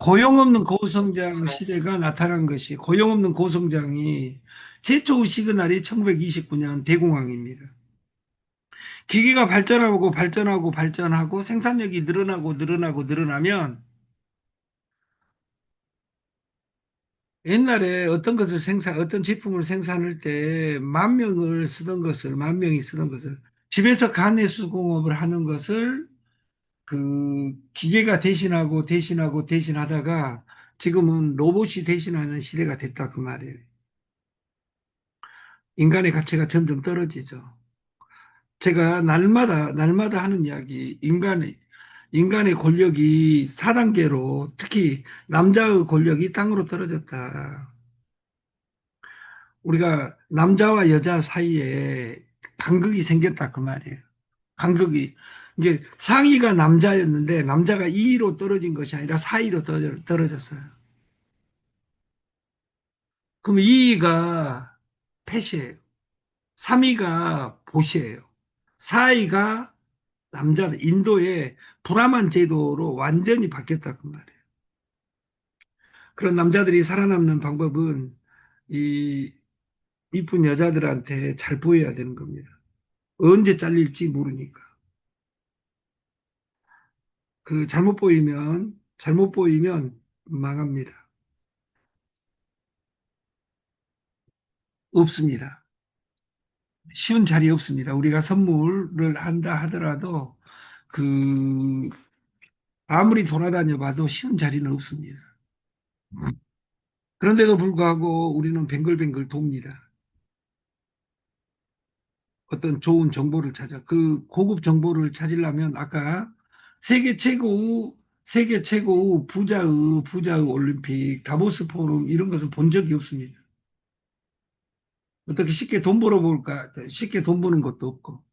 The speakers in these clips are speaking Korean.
고용 없는 고성장 시대가 나타난 것이 고용 없는 고성장이 최초 시그널이 1929년 대공황입니다. 기계가 발전하고 발전하고 발전하고 생산력이 늘어나고 늘어나고 늘어나면 옛날에 어떤 것을 어떤 제품을 생산할 때 만 명이 쓰던 것을 집에서 가내 수공업을 하는 것을 그 기계가 대신하고 대신하고 대신하다가 지금은 로봇이 대신하는 시대가 됐다 그 말이에요. 인간의 가치가 점점 떨어지죠. 제가 날마다 하는 이야기, 인간의 권력이 4단계로 특히 남자의 권력이 땅으로 떨어졌다. 우리가 남자와 여자 사이에 간극이 생겼다 그 말이에요. 간극이. 이제 상위가 남자였는데 남자가 2위로 떨어진 것이 아니라 4위로 떨어졌어요. 그럼 2위가 펫이에요. 3위가 보시예요. 4위가 남자들, 인도의 브라만 제도로 완전히 바뀌었다 그 말이에요. 그런 남자들이 살아남는 방법은 이 이쁜 여자들한테 잘 보여야 되는 겁니다. 언제 잘릴지 모르니까. 그 잘못 보이면 망합니다. 없습니다. 쉬운 자리 없습니다. 우리가 선물을 한다 하더라도 그 아무리 돌아다녀 봐도 쉬운 자리는 없습니다. 그런데도 불구하고 우리는 뱅글뱅글 돕니다. 어떤 좋은 정보를 그 고급 정보를 찾으려면 아까 세계 최고 부자의 올림픽, 다보스 포럼 이런 것은 본 적이 없습니다. 어떻게 쉽게 돈 벌어볼까? 쉽게 돈 버는 것도 없고.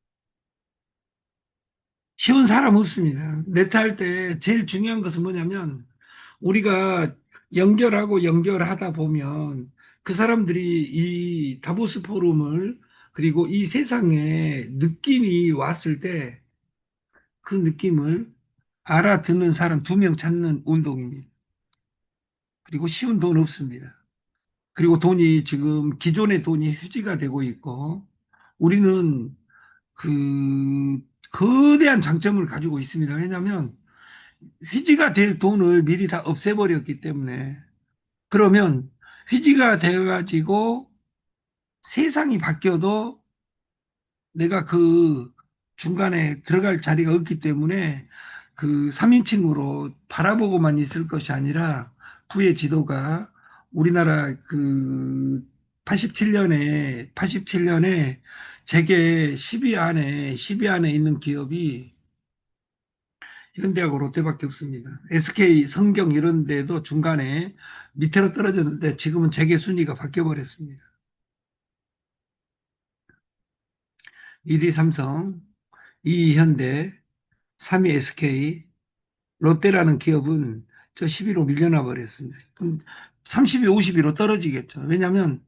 쉬운 사람 없습니다. 네트 할 때 제일 중요한 것은 뭐냐면 우리가 연결하다 보면 그 사람들이 이 다보스 포럼을 그리고 이 세상에 느낌이 왔을 때 그 느낌을 알아듣는 사람 2명 찾는 운동입니다. 그리고 쉬운 돈 없습니다. 그리고 돈이 지금 기존의 돈이 휴지가 되고 있고 우리는 그 거대한 장점을 가지고 있습니다. 왜냐하면 휴지가 될 돈을 미리 다 없애버렸기 때문에 그러면 휴지가 되어가지고 세상이 바뀌어도 내가 그 중간에 들어갈 자리가 없기 때문에 그 3인칭으로 바라보고만 있을 것이 아니라 부의 지도가 우리나라 그 87년에 재계 10위 안에 있는 기업이 현대하고 롯데밖에 없습니다. SK, 성경 이런 데도 중간에 밑으로 떨어졌는데 지금은 재계 순위가 바뀌어 버렸습니다. 1위 삼성, 2위 현대, 3위 SK, 롯데라는 기업은 저 10위로 밀려나 버렸습니다. 30위, 50위로 떨어지겠죠. 왜냐하면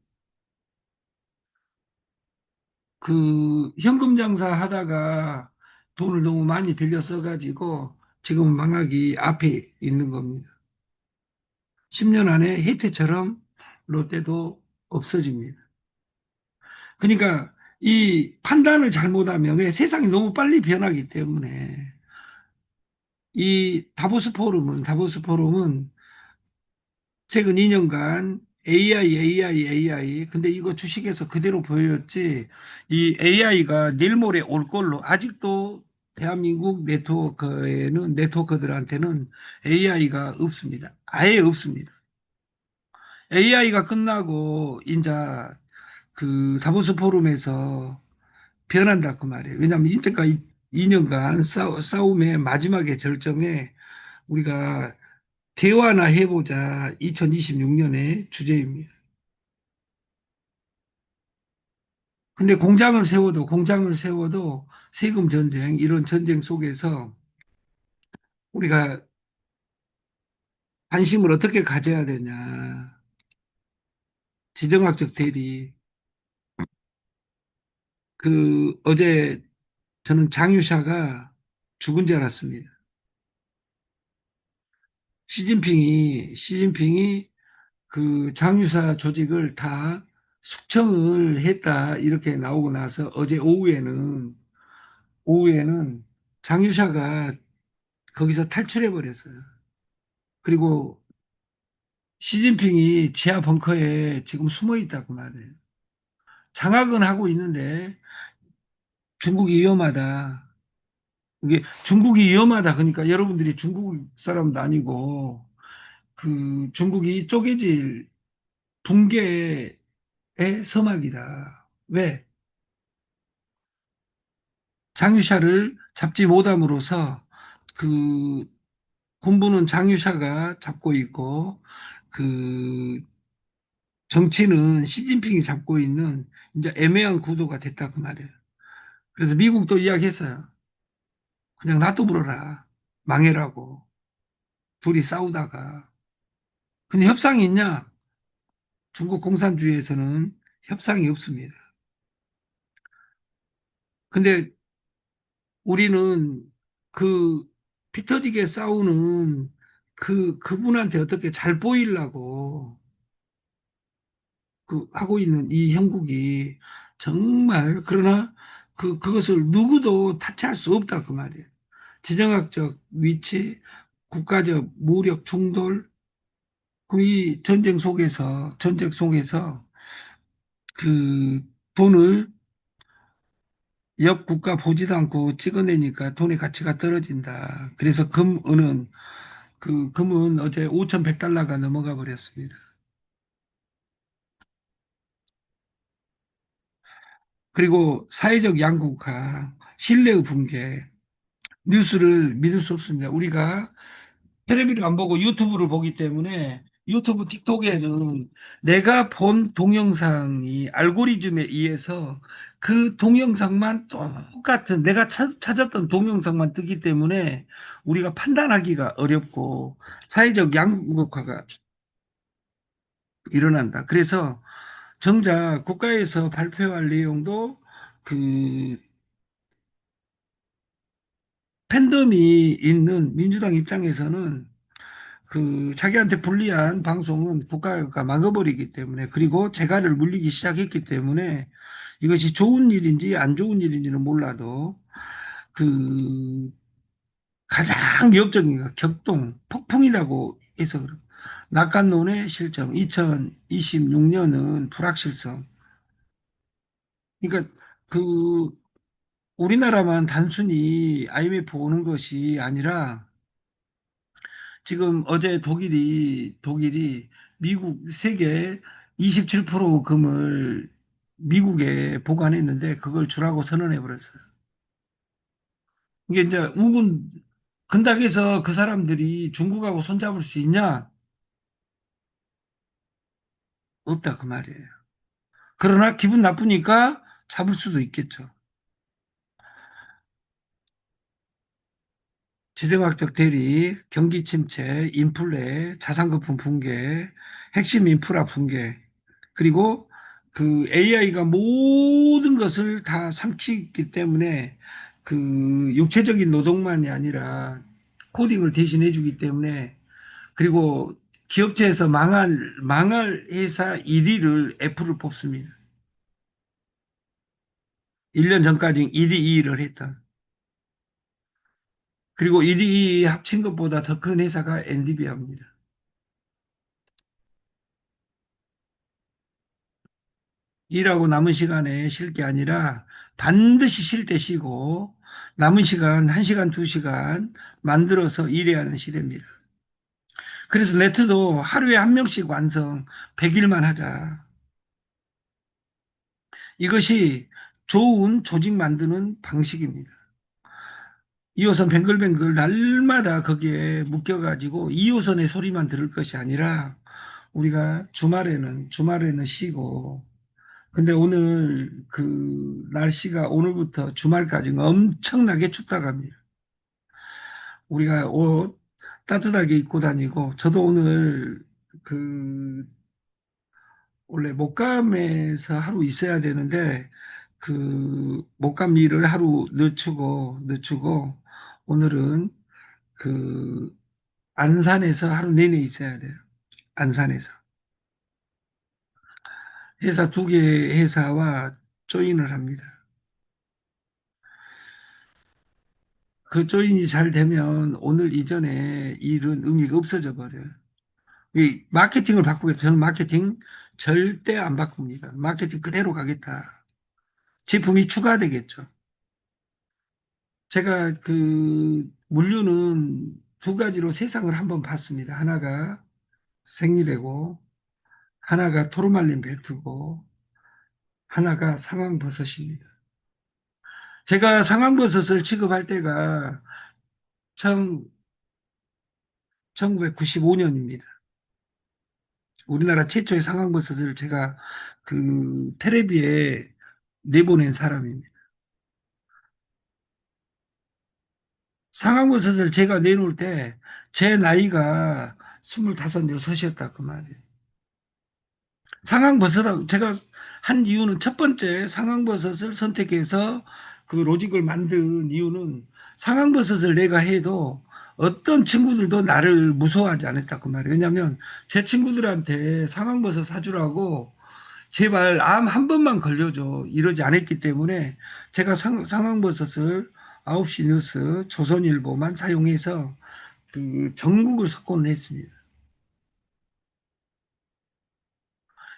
그 현금 장사 하다가 돈을 너무 많이 빌려 써가지고 지금 망하기 앞에 있는 겁니다. 10년 안에 혜태처럼 롯데도 없어집니다. 그러니까 이 판단을 잘못하면 왜 세상이 너무 빨리 변하기 때문에 이 다보스 포럼은 최근 2년간 AI. 근데 이거 주식에서 그대로 보였지. 이 AI가 내일 모레 올 걸로 아직도 대한민국 네트워커들한테는 AI가 없습니다. 아예 없습니다. AI가 끝나고 이제 그 다보스 포럼에서 변한다 그 말이에요. 왜냐하면 이때까지 2년간 싸움의 마지막에 절정에 우리가 대화나 해보자 2026년의 주제입니다. 근데 공장을 세워도 세금 전쟁, 이런 전쟁 속에서 우리가 관심을 어떻게 가져야 되냐. 지정학적 대리. 어제 저는 장유샤가 죽은 줄 알았습니다. 시진핑이 그 장유사 조직을 다 숙청을 했다 이렇게 나오고 나서 어제 오후에는 장유샤가 거기서 탈출해 버렸어요. 그리고 시진핑이 지하 벙커에 지금 숨어 있다고 말해요. 장악은 하고 있는데 중국이 위험하다. 이게 중국이 위험하다. 그러니까 여러분들이 중국 사람도 아니고 그 중국이 쪼개질 붕괴의 서막이다. 왜? 장유샤를 잡지 못함으로써 그 군부는 장유샤가 잡고 있고 그 정치는 시진핑이 잡고 있는 이제 애매한 구도가 됐다 그 말이에요. 그래서 미국도 이야기했어요. 그냥 놔둬버려라. 망해라고. 둘이 싸우다가. 근데 협상이 있냐? 중국 공산주의에서는 협상이 없습니다. 근데 우리는 그 피터지게 싸우는 그분한테 어떻게 잘 보이려고 그 하고 있는 이 형국이 정말 그러나 그것을 누구도 타치할 수 없다 그 말이에요. 지정학적 위치, 국가적 무력 충돌, 그럼 이 전쟁 속에서 그 돈을 옆 국가 보지도 않고 찍어내니까 돈의 가치가 떨어진다. 그래서 금은 어제 5,100달러가 넘어가 버렸습니다. 그리고 사회적 양극화, 신뢰의 붕괴, 뉴스를 믿을 수 없습니다. 우리가 텔레비를 안 보고 유튜브를 보기 때문에 유튜브, 틱톡에는 내가 본 동영상이 알고리즘에 의해서 그 동영상만 똑같은 내가 찾았던 동영상만 뜨기 때문에 우리가 판단하기가 어렵고 사회적 양극화가 일어난다. 그래서 정작 국가에서 발표할 내용도 그 팬덤이 있는 민주당 입장에서는 그 자기한테 불리한 방송은 국가가 막아버리기 때문에 그리고 재갈을 물리기 시작했기 때문에 이것이 좋은 일인지 안 좋은 일인지는 몰라도 그 가장 위협적인 게 격동, 폭풍이라고 해서 그래요. 낙관론의 실정, 2026년은 불확실성. 그러니까 그 우리나라만 단순히 IMF 오는 것이 아니라 지금 어제 독일이 미국 세계 27% 금을 미국에 보관했는데 그걸 주라고 선언해 버렸어요. 이게 이제 근당에서 그 사람들이 중국하고 손잡을 수 있냐? 없다 그 말이에요. 그러나 기분 나쁘니까 잡을 수도 있겠죠. 지정학적 대립, 경기 침체, 인플레, 자산 거품 붕괴, 핵심 인프라 붕괴, 그리고 그 AI가 모든 것을 다 삼키기 때문에 그 육체적인 노동만이 아니라 코딩을 대신해 주기 때문에 그리고 기업체에서 망할 회사 1위를 애플을 뽑습니다. 1년 전까지 1위 2위를 했던. 그리고 1위 합친 것보다 더 큰 회사가 엔비디아입니다. 일하고 남은 시간에 쉴 게 아니라 반드시 쉴 때 쉬고 남은 시간 1시간, 2시간 만들어서 일해야 하는 시대입니다. 그래서 네트도 하루에 한 명씩 완성 100일만 하자. 이것이 좋은 조직 만드는 방식입니다. 2호선 뱅글뱅글 날마다 거기에 묶여가지고 2호선의 소리만 들을 것이 아니라 우리가 주말에는 쉬고 근데 오늘 그 날씨가 오늘부터 주말까지 엄청나게 춥다고 합니다. 우리가 옷 따뜻하게 입고 다니고 저도 오늘 그 원래 목감에서 하루 있어야 되는데 그 목감 일을 하루 늦추고 오늘은 그 안산에서 하루 내내 있어야 돼요. 안산에서. 회사 두 개 회사와 조인을 합니다. 그 조인이 잘 되면 오늘 이전에 일은 의미가 없어져 버려요. 이 마케팅을 바꾸겠다. 저는 마케팅 절대 안 바꿉니다. 마케팅 그대로 가겠다. 제품이 추가되겠죠. 제가 그 물류는 두 가지로 세상을 한번 봤습니다. 하나가 생리대고, 하나가 토르말린 벨트고, 하나가 상황버섯입니다. 제가 상황버섯을 취급할 때가 1995년입니다. 우리나라 최초의 상황버섯을 제가 그 테레비에 내보낸 사람입니다. 상황버섯을 제가 내놓을 때 제 나이가 25, 6이었다 그 말이에요. 상황버섯 제가 한 이유는 첫 번째 상황버섯을 선택해서 그 로직을 만든 이유는 상황버섯을 내가 해도 어떤 친구들도 나를 무서워하지 않았다 그 말이에요. 왜냐하면 제 친구들한테 상황버섯 사주라고 제발 암 한 번만 걸려줘 이러지 않았기 때문에 제가 상황버섯을 9시 뉴스 조선일보만 사용해서 그 전국을 석권을 했습니다.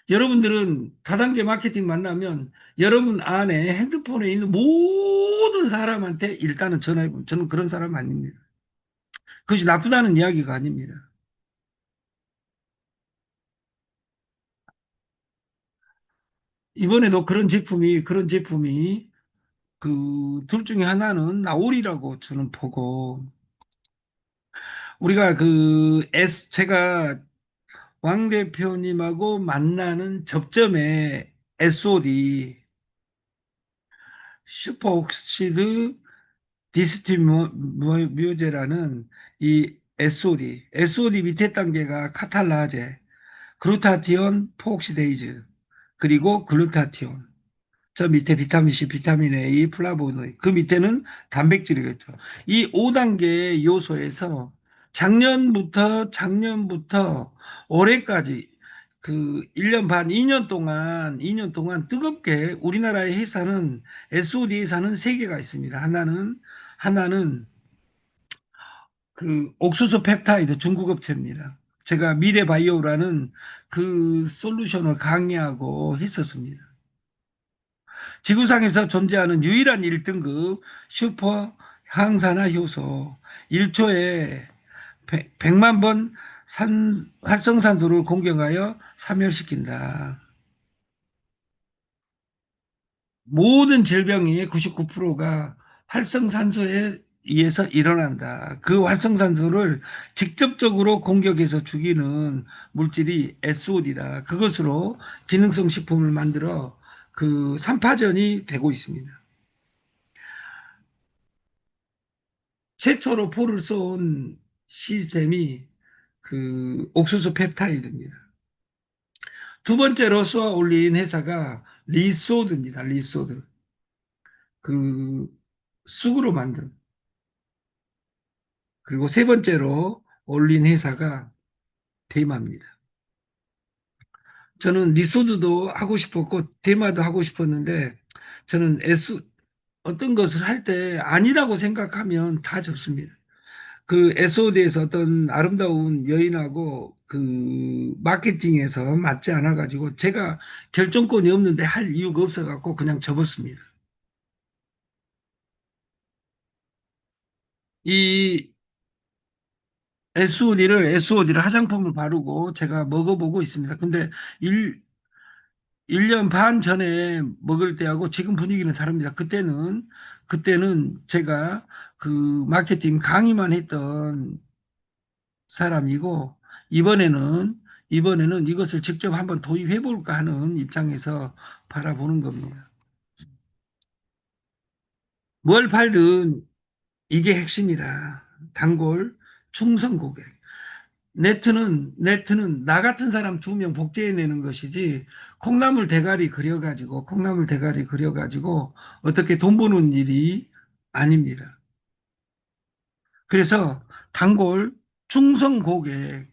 여러분들은 다단계 마케팅 만나면 여러분 안에 핸드폰에 있는 모든 사람한테 일단은 전화해보면 저는 그런 사람 아닙니다. 그것이 나쁘다는 이야기가 아닙니다. 이번에도 그런 제품이 그 둘 중에 하나는 나올이라고 저는 보고 우리가 제가 왕 대표님하고 만나는 접점에 SOD 슈퍼옥시드 디스티뮤제라는 이 SOD 밑에 단계가 카탈라제, 글루타티온, 포옥시데이즈, 그리고 글루타티온. 저 밑에 비타민 C, 비타민 A, 플라보노이드. 그 밑에는 단백질이겠죠. 이 5단계 요소에서 작년부터 올해까지 그 1년 반, 2년 동안 뜨겁게 우리나라의 회사는 SOD 회사는 세 개가 있습니다. 하나는 그 옥수수 펩타이드 중국 업체입니다. 제가 미래바이오라는 그 솔루션을 강의하고 했었습니다. 지구상에서 존재하는 유일한 1등급 슈퍼 항산화 효소 1초에 100만 번 활성산소를 공격하여 사멸시킨다. 모든 질병의 99%가 활성산소에 의해서 일어난다. 그 활성산소를 직접적으로 공격해서 죽이는 물질이 SOD다. 그것으로 기능성 식품을 만들어 그 3파전이 되고 있습니다. 최초로 포를 쏜 시스템이 그 옥수수 펩타이드입니다. 두 번째로 쏘아 올린 회사가 리소드입니다. 리소드. 그 쑥으로 만든. 그리고 세 번째로 올린 회사가 대마입니다. 저는 리소드도 하고 싶었고 대마도 하고 싶었는데 저는 어떤 것을 할 때 아니라고 생각하면 다 접습니다. 그 SOD에서 어떤 아름다운 여인하고 그 마케팅에서 맞지 않아 가지고 제가 결정권이 없는데 할 이유가 없어 갖고 그냥 접었습니다. 이 SOD를 화장품을 바르고 제가 먹어보고 있습니다. 근데 1년 반 전에 먹을 때하고 지금 분위기는 다릅니다. 그때는 제가 그 마케팅 강의만 했던 사람이고 이번에는 이것을 직접 한번 도입해 볼까 하는 입장에서 바라보는 겁니다. 뭘 팔든 이게 핵심이다. 단골 충성 고객. 네트는 나 같은 사람 2명 복제해내는 것이지 콩나물 대가리 그려가지고 어떻게 돈 버는 일이 아닙니다. 그래서 단골 충성 고객.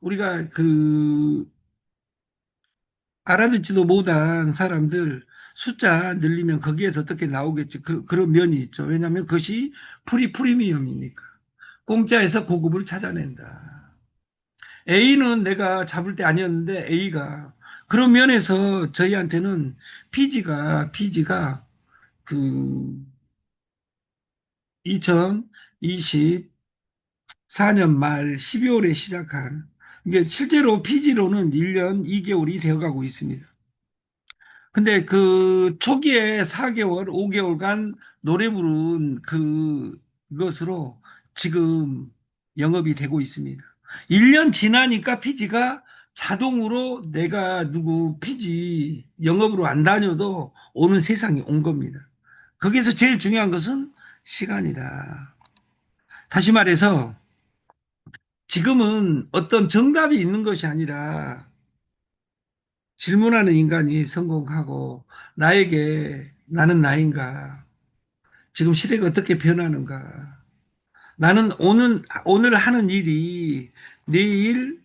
우리가 그 알아듣지도 못한 사람들 숫자 늘리면 거기에서 어떻게 나오겠지. 그런 면이 있죠. 왜냐하면 그것이 프리미엄이니까. 공짜에서 고급을 찾아낸다. A는 내가 잡을 때 아니었는데 A가 그런 면에서 저희한테는 피지가 그 2024년 말 12월에 시작한 이게 실제로 피지로는 1년 2개월이 되어가고 있습니다. 근데 그 초기에 4개월, 5개월간 노래 부른 그것으로 지금 영업이 되고 있습니다. 1년 지나니까 피지가 자동으로 내가 누구 피지 영업으로 안 다녀도 오는 세상이 온 겁니다. 거기서 제일 중요한 것은 시간이다. 다시 말해서 지금은 어떤 정답이 있는 것이 아니라 질문하는 인간이 성공하고 나에게 나는 나인가? 지금 시대가 어떻게 변하는가? 나는 오늘 하는 일이 내일,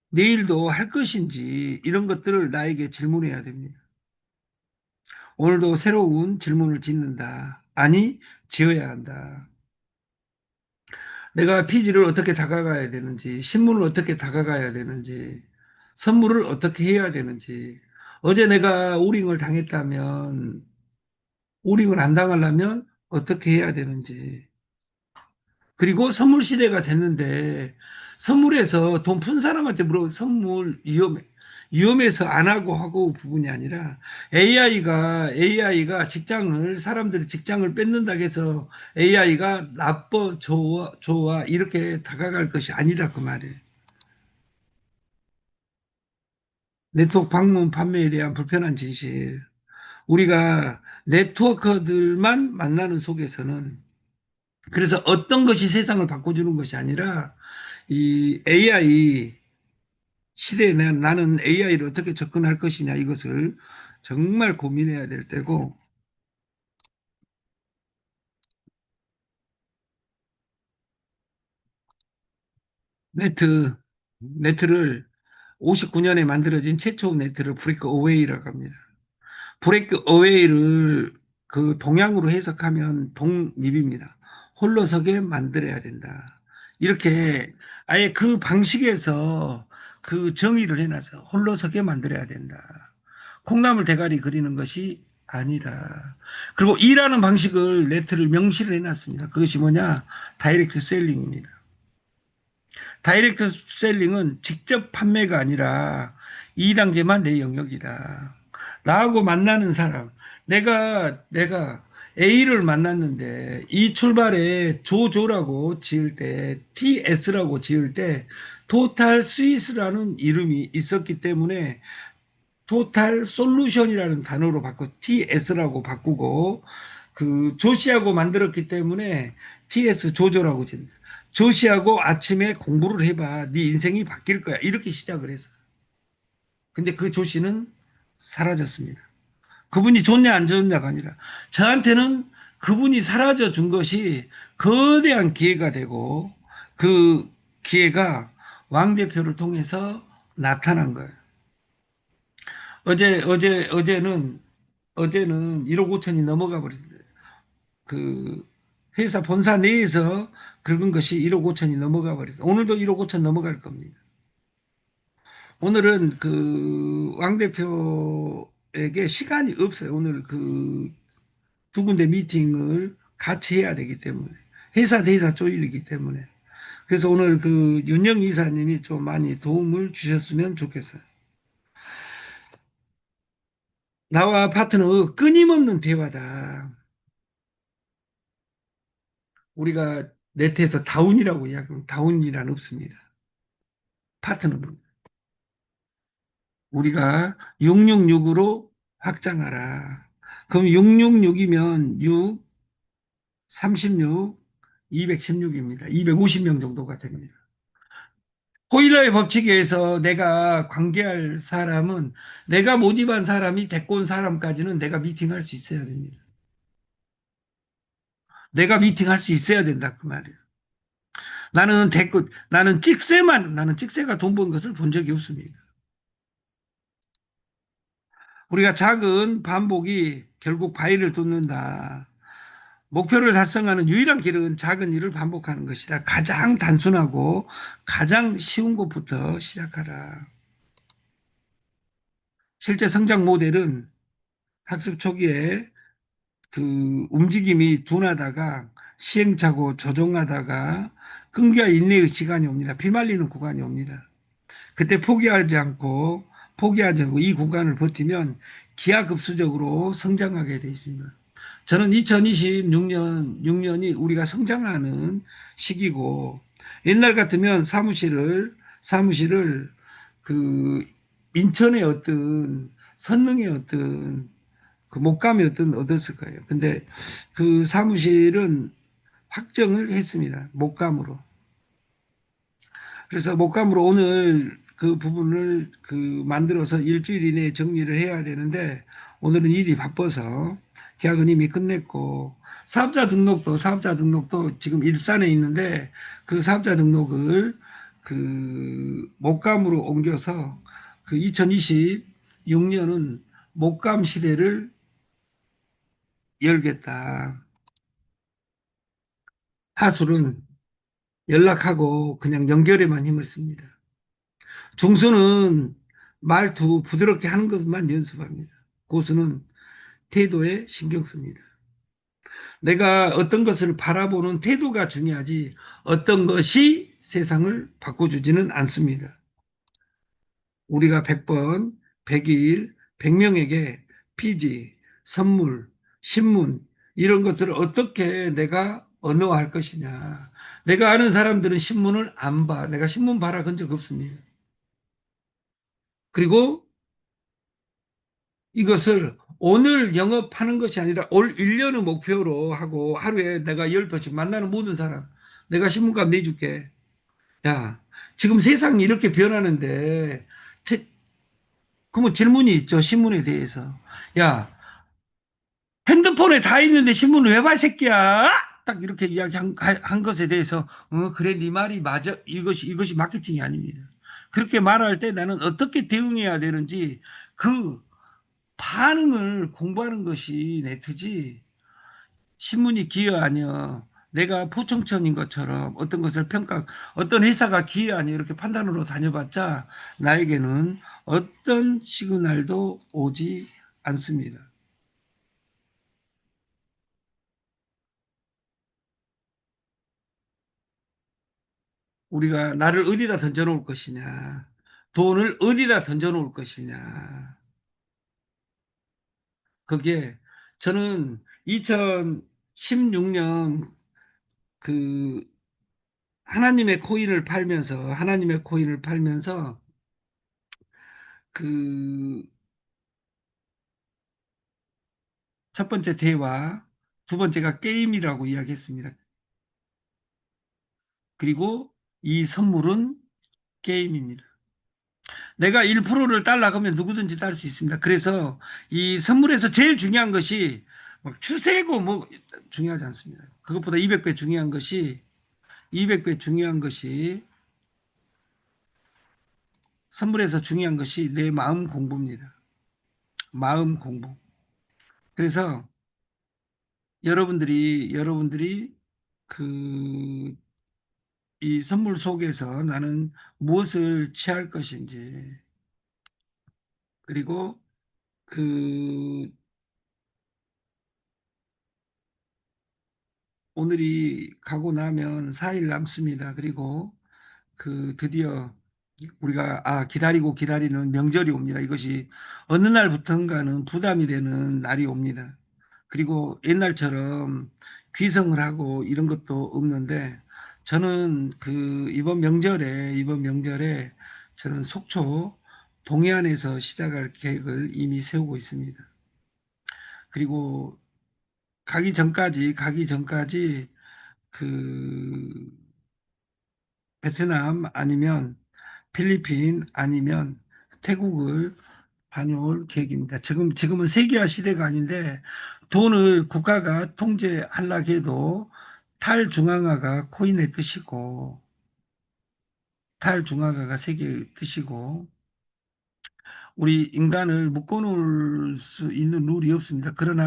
내일도 할 것인지 이런 것들을 나에게 질문해야 됩니다. 오늘도 새로운 질문을 짓는다. 아니, 지어야 한다. 내가 피지를 어떻게 다가가야 되는지, 신문을 어떻게 다가가야 되는지, 선물을 어떻게 해야 되는지, 어제 내가 우링을 당했다면 우링을 안 당하려면 어떻게 해야 되는지. 그리고 선물 시대가 됐는데 선물에서 돈 푼 사람한테 물어 선물 위험해. 위험해서 안 하고 부분이 아니라 AI가 직장을 사람들이 직장을 뺏는다 해서 AI가 나빠 좋아 이렇게 다가갈 것이 아니다 그 말이에요. 네트워크 방문 판매에 대한 불편한 진실. 우리가 네트워커들만 만나는 속에서는 그래서 어떤 것이 세상을 바꿔주는 것이 아니라 이 AI 시대에 나는 AI를 어떻게 접근할 것이냐 이것을 정말 고민해야 될 때고 네트 네트를 59년에 만들어진 최초 네트를 브레이크 어웨이라고 합니다. 브레이크 어웨이를 그 동양으로 해석하면 독립입니다. 홀로서게 만들어야 된다. 이렇게 아예 그 방식에서 그 정의를 해놔서 홀로서게 만들어야 된다. 콩나물 대가리 그리는 것이 아니다. 그리고 일하는 방식을 네트를 명시를 해놨습니다. 그것이 뭐냐? 다이렉트 셀링입니다. 다이렉트 셀링은 직접 판매가 아니라 2단계만 내 영역이다. 나하고 만나는 사람, 내가 A를 만났는데 이 출발에 조조라고 지을 때 TS라고 지을 때 토탈 스위스라는 이름이 있었기 때문에 토탈 솔루션이라는 단어로 바꿔 TS라고 바꾸고 그 조시하고 만들었기 때문에 TS 조조라고 진다. 조시하고 아침에 공부를 해봐. 네 인생이 바뀔 거야. 이렇게 시작을 해서. 근데 그 조시는 사라졌습니다. 그분이 좋냐 안 좋냐가 아니라 저한테는 그분이 사라져 준 것이 거대한 기회가 되고 그 기회가 왕 대표를 통해서 나타난 거예요. 어제는 1억 5천이 넘어가 버렸어요. 그 회사 본사 내에서 긁은 것이 1억 5천이 넘어가 버렸어요. 오늘도 1억 5천 넘어갈 겁니다. 오늘은 그 왕 대표에게 시간이 없어요. 오늘 그 두 군데 미팅을 같이 해야 되기 때문에 회사 대사 조율이기 때문에 그래서 오늘 그 윤영 이사님이 좀 많이 도움을 주셨으면 좋겠어요. 나와 파트너 끊임없는 대화다. 우리가 네트에서 다운이라고 이야기하면 다운이란 없습니다. 파트너는 우리가 666으로 확장하라. 그럼 666이면 6, 36, 216입니다. 250명 정도가 됩니다. 호일러의 법칙에 의해서 내가 관계할 사람은 내가 모집한 사람이 데리고 온 사람까지는 내가 미팅할 수 있어야 됩니다. 내가 미팅할 수 있어야 된다 그 말이에요. 나는 찍새가 돈 번 것을 본 적이 없습니다. 우리가 작은 반복이 결국 바위를 돋는다. 목표를 달성하는 유일한 길은 작은 일을 반복하는 것이다. 가장 단순하고 가장 쉬운 것부터 시작하라. 실제 성장 모델은 학습 초기에 그 움직임이 둔하다가 시행착오 조정하다가 끈기와 인내의 시간이 옵니다. 피말리는 구간이 옵니다. 그때 포기하지 않고 이 구간을 버티면 기하급수적으로 성장하게 되어 있습니다. 저는 2026년 6년이 우리가 성장하는 시기고 옛날 같으면 사무실을 그 인천의 어떤 선릉의 어떤 그 목감이 어떤 얻었을 거예요. 근데 그 사무실은 확정을 했습니다. 목감으로. 그래서 목감으로 오늘 그 부분을 그 만들어서 일주일 이내에 정리를 해야 되는데 오늘은 일이 바빠서 계약은 이미 끝냈고 사업자 등록도 지금 일산에 있는데 그 사업자 등록을 그 목감으로 옮겨서 그 2026년은 목감 시대를 열겠다. 하술은 연락하고 그냥 연결에만 힘을 씁니다. 중수는 말투 부드럽게 하는 것만 연습합니다. 고수는 태도에 신경 씁니다. 내가 어떤 것을 바라보는 태도가 중요하지 어떤 것이 세상을 바꿔주지는 않습니다. 우리가 100번, 100일, 100명에게 피지, 선물, 신문 이런 것들을 어떻게 내가 언어화할 것이냐. 내가 아는 사람들은 신문을 안 봐. 내가 신문 봐라 그런 적 없습니다. 그리고 이것을 오늘 영업하는 것이 아니라 올 1년을 목표로 하고 하루에 내가 10번씩 만나는 모든 사람 내가 신문값 내줄게. 야, 지금 세상이 이렇게 변하는데 그러면 질문이 있죠. 신문에 대해서. 야, 핸드폰에 다 있는데 신문을 왜 봐, 새끼야? 딱 이렇게 이야기한 것에 대해서 그래 네 말이 맞아. 이것이 마케팅이 아닙니다. 그렇게 말할 때 나는 어떻게 대응해야 되는지 그 반응을 공부하는 것이 네트지 신문이 기여 아니여 내가 포청천인 것처럼 어떤 것을 어떤 회사가 기여 아니여 이렇게 판단으로 다녀봤자 나에게는 어떤 시그널도 오지 않습니다. 우리가 나를 어디다 던져놓을 것이냐 돈을 어디다 던져놓을 것이냐 그게 저는 2016년 그 하나님의 코인을 팔면서 그 첫 번째 대화, 두 번째가 게임이라고 이야기했습니다. 그리고 이 선물은 게임입니다. 내가 1%를 딸라고 하면 누구든지 딸 수 있습니다. 그래서 이 선물에서 제일 중요한 것이 막 추세고 뭐 중요하지 않습니다. 그것보다 200배 중요한 것이 선물에서 중요한 것이 내 마음 공부입니다. 마음 공부. 그래서 여러분들이 그 이 선물 속에서 나는 무엇을 취할 것인지, 그리고 그 오늘이 가고 나면 4일 남습니다. 그리고 그 드디어 우리가 기다리고 기다리는 명절이 옵니다. 이것이 어느 날부턴가는 부담이 되는 날이 옵니다. 그리고 옛날처럼 귀성을 하고 이런 것도 없는데 저는 그 이번 명절에 저는 속초 동해안에서 시작할 계획을 이미 세우고 있습니다. 그리고 가기 전까지 그 베트남 아니면 필리핀 아니면 태국을 다녀올 계획입니다. 지금은 세계화 시대가 아닌데 돈을 국가가 통제하려고 해도 탈중앙화가 코인의 뜻이고 탈중앙화가 세계의 뜻이고 우리 인간을 묶어놓을 수 있는 룰이 없습니다. 그러나